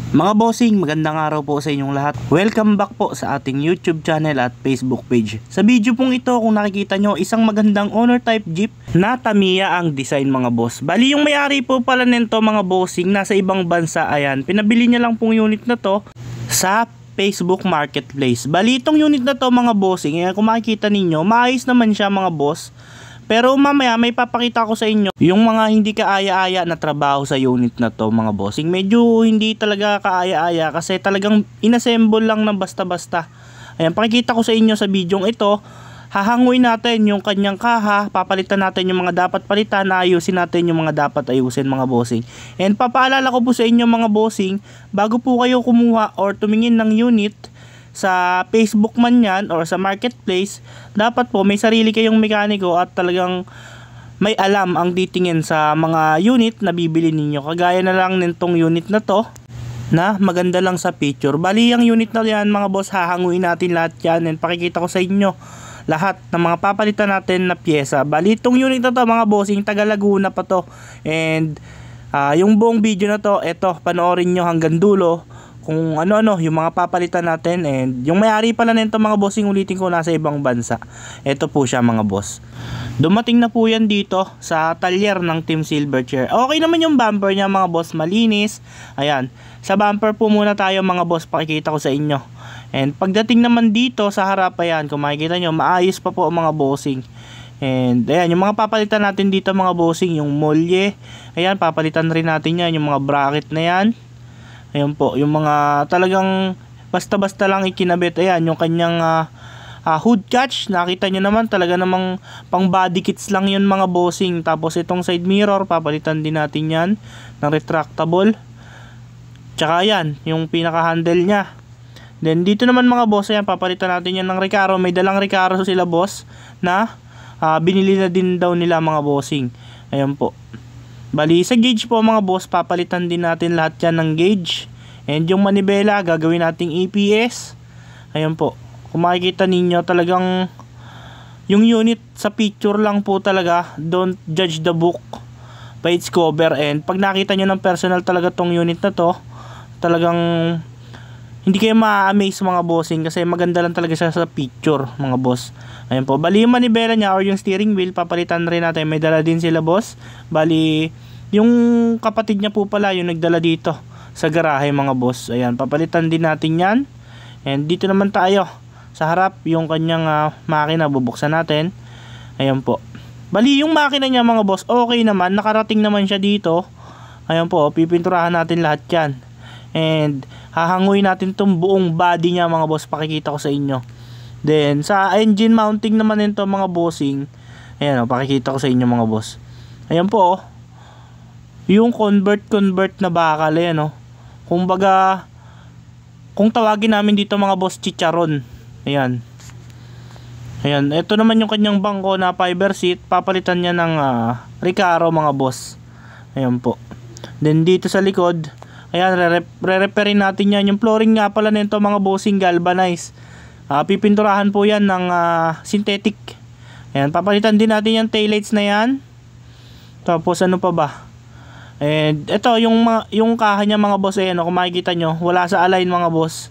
Mga bossing, magandang araw po sa inyong lahat. Welcome back po sa ating YouTube channel at Facebook page. Sa video pong ito, kung nakikita nyo, isang magandang owner type Jeep na Tamiya ang design mga boss. Bali yung may-ari po pala nito mga bossing, nasa ibang bansa. Ayan, pinabili niya lang pong unit na to sa Facebook Marketplace. Bali itong unit na to mga bossing, kung makikita ninyo, maayos naman siya mga boss. Pero mamaya may papakita ko sa inyo yung mga hindi kaaya-aya na trabaho sa unit na to mga bossing. Medyo hindi talaga kaaya-aya kasi talagang inassemble lang ng basta-basta. Ayan, pakikita ko sa inyo sa bidyong ito. Hahanguin natin yung kanyang kaha, papalitan natin yung mga dapat palitan, ayusin natin yung mga dapat ayusin mga bossing. And papaalala ko po sa inyo mga bossing, bago po kayo kumuha or tumingin ng unit sa Facebook man yan or sa marketplace, dapat po may sarili kayong mekaniko at talagang may alam ang titingin sa mga unit na bibili ninyo. Kagaya na lang nitong unit na to na maganda lang sa picture. Bali ang unit na yan mga boss, hahanguin natin lahat yan and pakikita ko sa inyo lahat ng mga papalitan natin na pyesa. Bali itong unit na to mga bossing, taga Laguna pa to. And yung buong video na to, eto, panoorin nyo hanggang dulo kung ano-ano yung mga papalitan natin. And yung may-ari pala nito mga bossing, ulitin ko, nasa ibang bansa. Ito po siya mga boss. Dumating na po yan dito sa talyer ng Team Silverchair. Okay naman yung bumper niya mga boss, malinis. Ayan, sa bumper po muna tayo mga boss, pakikita ko sa inyo. And pagdating naman dito sa harap, ayan, kung makikita nyo, maayos pa po mga bossing. And ayan, yung mga papalitan natin dito mga bossing, yung molye, ayan, papalitan rin natin yan, yung mga bracket na yan. Ayan po, yung mga talagang basta-basta lang ikinabit. Ayan, yung kanyang hood catch, nakita nyo naman, talaga namang pang body kits lang yun mga bossing. Tapos itong side mirror, papalitan din natin yan ng retractable. Tsaka ayan, yung pinaka handle nya. Then dito naman mga boss, ayan, papalitan natin yan ng Recaro. May dalang Recaro sila boss na binili na din daw nila mga bossing. Ayan po. Bali sa gauge po mga boss, papalitan din natin lahat yan ng gauge. And yung manibela, gagawin nating EPS. Ayan po, kung makikita ninyo, talagang yung unit sa picture lang po talaga. Don't judge the book by its cover. And pag nakita nyo ng personal talaga tong unit na to, talagang hindi kayo ma-amaze mga bossing, kasi maganda lang talaga siya sa picture mga boss. Ayan po, bali yung manibela niya or yung steering wheel, papalitan rin natin. May dala din sila boss. Bali yung kapatid niya po pala yung nagdala dito sa garahe mga boss. Ayan, papalitan din natin yan. And dito naman tayo sa harap, yung kanyang makina, bubuksan natin. Ayan po, bali yung makina niya mga boss, okay naman, nakarating naman siya dito. Ayan po, pipinturahan natin lahat yan. And hahanguin natin tong buong body niya mga boss, pakikita ko sa inyo. Then sa engine mounting naman nito mga bossing, ayan o, pakikita ko sa inyo mga boss. Ayan po, yung convert na bakal, ayan o. Kumbaga, kung tawagin namin dito mga boss, chicharon. Ayan. Ayan, ito naman yung kanyang bangko na fiber seat, papalitan niya ng Recaro mga boss. Ayan po. Then dito sa likod, ayan, re-repairin natin yan. Yung flooring nga pala nito mga bossing, galvanized. Pipinturahan po yan ng synthetic. Ayan, papalitan din natin yung taillights na yan. Tapos ano pa ba? And ito yung kaha niya mga boss, ayan, kung makikita nyo, wala sa align mga boss.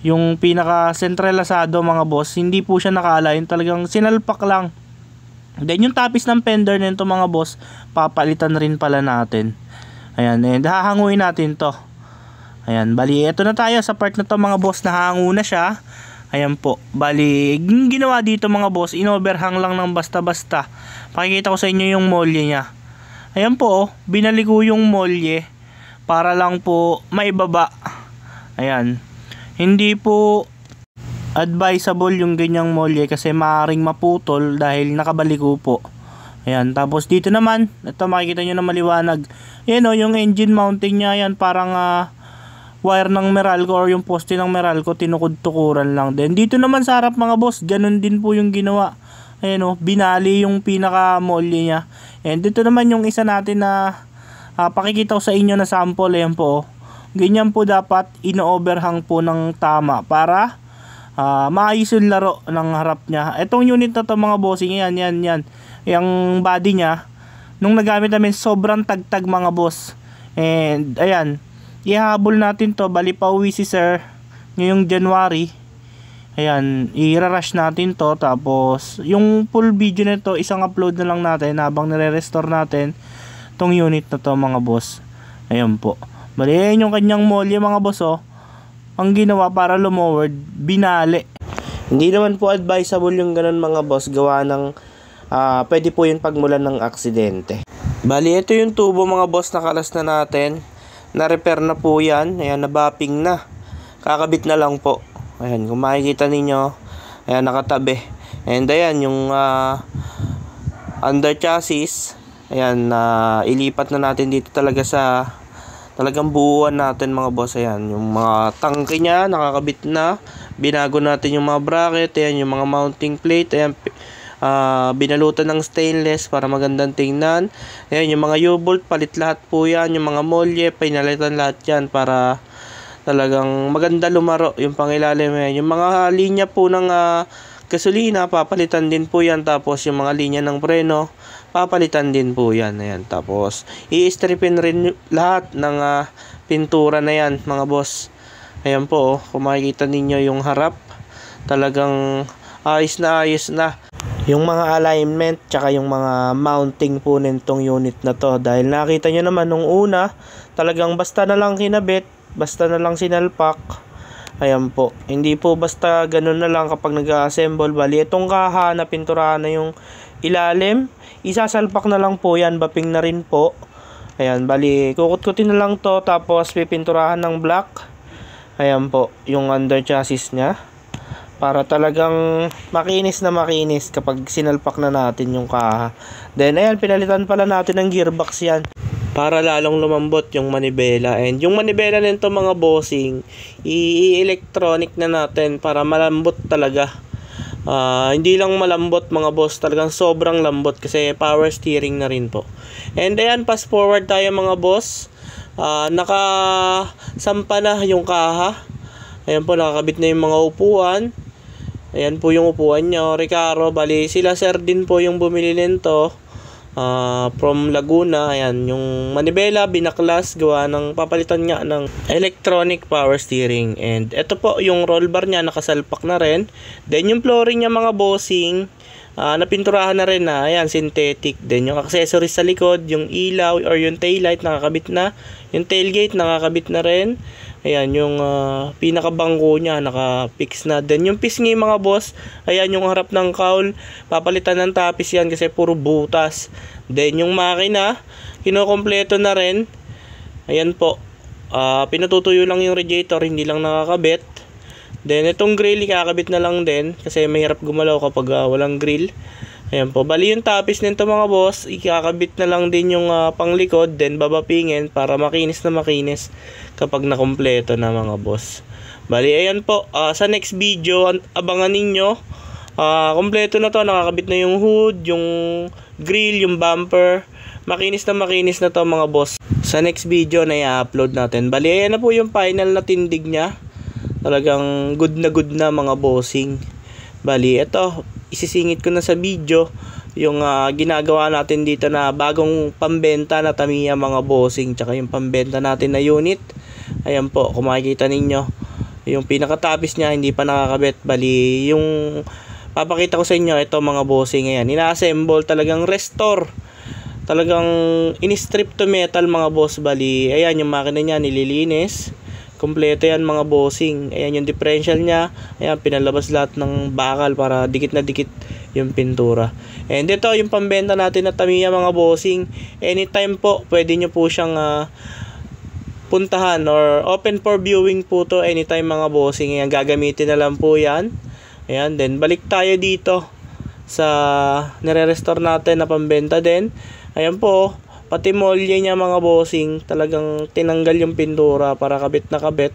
Yung pinaka centralisado mga boss, hindi po siya naka-align, talagang sinalpak lang. Then yung tapis ng fender nito mga boss, papalitan rin pala natin. Ayan, and hahanguin natin to. Ayan, bali ito na tayo sa part na to mga boss, nahangu na siya. Ayan po, bali yung ginawa dito mga boss, inoverhang lang ng basta-basta. Pakikita ko sa inyo yung molye niya. Ayan po, binalik ko yung molye para lang po maibaba. Ayan, hindi po advisable yung ganyang molye kasi maaaring maputol dahil nakabaliko po. Ayan, tapos dito naman, ito makikita nyo na maliwanag. Ayan o, yung engine mounting nya, yan parang wire ng Meralco or yung poste ng Meralco, tinukod-tukuran lang din. Dito naman sa harap mga boss, ganun din po yung ginawa. Ayan o, binali yung pinaka molye nya. And dito naman yung isa natin na pakikita ko sa inyo na sample. Ayan po, ganyan po dapat ino-overhang po ng tama para maayos yung laro ng harap nya. Itong unit na to mga bossing, yan. Yung body nya, nung nagamit namin, sobrang tagtag mga boss. And ayan, ihahabol natin to. Bali pauwi si sir ngayong January. Ayan, i-rush natin to. Tapos yung full video nito isang upload na lang natin habang nire-restore natin tong unit na to mga boss. Ayan po. Bali ayan yung kanyang molye mga boss oh. Ang ginawa para lumoward, binali. Hindi naman po advisable yung ganun mga boss, gawa ng pwede po yun pagmulan ng aksidente. Bali ito yung tubo mga boss, nakalas na natin. Na-repair na po yan. Ayan, nabapping na. Kakabit na lang po. Ayan, kung makikita ninyo, ayan, nakatabi. And ayan, yung under chassis, ayan, ilipat na natin dito talaga sa talagang buuan natin mga boss. Ayan, yung mga tangke niya, nakakabit na. Binago natin yung mga bracket, ayan, yung mga mounting plate, ayan, binalutan ng stainless para magandang tingnan. Ayan, yung mga U-bolt, palit lahat po yan. Yung mga molye, pinalitan lahat yan para talagang maganda lumaro yung pangilalim. Ayan, yung mga linya po ng gasolina, papalitan din po yan. Tapos yung mga linya ng preno, papalitan din po yan. Ayan, tapos i-stripin rin lahat ng pintura na yan mga boss. Ayan po, kung makikita ninyo yung harap, talagang ayos na yung mga alignment tsaka yung mga mounting po nitong unit na to. Dahil nakita nyo naman nung una, talagang basta na lang kinabit, basta na lang sinalpak. Ayan po, hindi po basta ganun na lang kapag nag-assemble. Bali itong kaha na pinturahan na yung ilalim, isasalpak na lang po yan, baping na rin po. Ayan, bali kukut-kutin na lang to, tapos pipinturahan ng black. Ayan po, yung under chassis nya, para talagang makinis na makinis kapag sinalpak na natin yung kaha. Then ayan, pinalitan pala natin ng gearbox yan para lalong lumambot yung manibela. And yung manibela nito mga bossing, i-electronic na natin para malambot talaga. Hindi lang malambot mga boss, talagang sobrang lambot kasi power steering na rin po. And ayan, fast forward tayo mga boss. Nakasampa na yung kaha. Ayan po, nakakabit na yung mga upuan. Ayan po yung upuan nyo, Recaro. Bali sila sir din po yung bumili nito from Laguna. Ayan, yung manibela binaklas, gawa ng papalitan nga ng electronic power steering. And ito po yung roll bar nya, nakasalpak na rin. Then yung flooring nya mga bossing, napinturahan na rin na. Ayan, synthetic. Then yung accessories sa likod, yung ilaw or yung taillight nakakabit na. Yung tailgate nakakabit na rin. Ayan, yung pinakabangko nya naka-fix na. Then yung pisngi mga boss, ayan yung harap ng cowl, papalitan ng tapis yan kasi puro butas. Then yung makina, kinokompleto na rin. Ayan po, pinatutuyo lang yung radiator, hindi lang nakakabit. Then itong grill, kakabit na lang din kasi mahirap gumalaw kapag walang grill. Ayan po, bali yung tapis nito mga boss, ikakabit na lang din yung panglikod, then babapingin para makinis na makinis kapag nakompleto na mga boss. Bali ayan po, sa next video abangan ninyo, kompleto na to, nakakabit na yung hood, yung grill, yung bumper, makinis na to mga boss. Sa next video na i-upload natin. Bali ayan na po yung final na tindig nya, talagang good na mga bossing. Bali ito, isisingit ko na sa video yung ginagawa natin dito na bagong pambenta na Tamiya mga bossing, tsaka yung pambenta natin na unit. Ayan po, kung makikita ninyo yung pinakatapis nya hindi pa nakakabit. Bali yung papakita ko sa inyo, ito mga bossing, ayan, ina-assemble, talagang restore, talagang in-strip to metal mga boss. Bali ayan yung makina nya, nililinis kompleto yan mga bossing. Ayan yung differential nya, ayan, pinalabas lahat ng bakal para dikit na dikit yung pintura. And ito yung pambenta natin na Tamiya mga bossing. Anytime po pwede nyo po siyang puntahan or open for viewing po to anytime mga bossing. Ayan, gagamitin na lang po yan. Ayan, then balik tayo dito sa nire-restore natin na pambenta din. Ayan po, pati molye niya mga bossing, talagang tinanggal yung pintura para kabit na kabit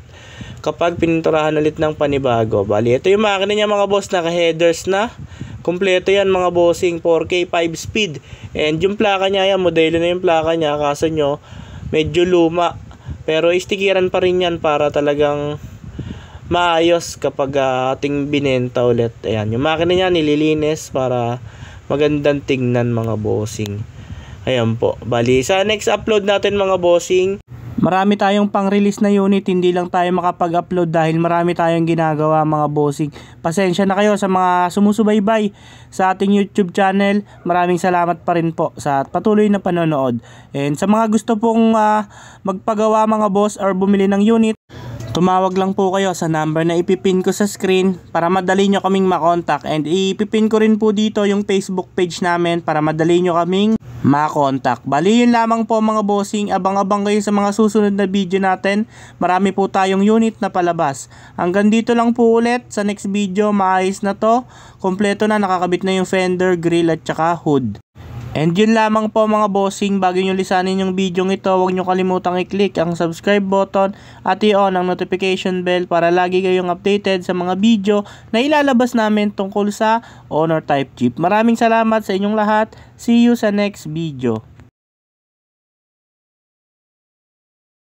kapag pininturahan ulit ng panibago. Bali ito yung makina niya mga boss, naka headers na, kompleto yan mga bossing, 4K 5 speed. And yung plaka niya, yan, modelo na yung plaka niya, kaso nyo medyo luma, pero istikiran pa rin yan para talagang maayos kapag ating binenta ulit. Ayan, yung makina niya nililinis para magandang tingnan mga bossing. Ayan po. Bali, sa next upload natin mga bossing, Marami tayong pang-release na unit, hindi lang tayo makapag-upload dahil marami tayong ginagawa mga bossing. Pasensya na kayo sa mga sumusubaybay sa ating YouTube channel. Maraming salamat pa rin po sa patuloy na panonood. And sa mga gusto pong magpagawa mga boss or bumili ng unit, tumawag lang po kayo sa number na ipipin ko sa screen para madali nyo kaming makontak. And ipipin ko rin po dito yung Facebook page namin para madali nyo kaming makontak. Bali yun lamang po mga bossing. Abang-abang kayo sa mga susunod na video natin. Marami po tayong unit na palabas. Hanggang dito lang po ulit. Sa next video maayos na to. Kompleto na, nakakabit na yung fender, grill at saka hood. And yun lamang po mga bossing. Bago nyo lisanin yung video ito, huwag nyo kalimutang i-click ang subscribe button at i-on ang notification bell para lagi kayong updated sa mga video na ilalabas namin tungkol sa Honor Type Jeep. Maraming salamat sa inyong lahat. See you sa next video.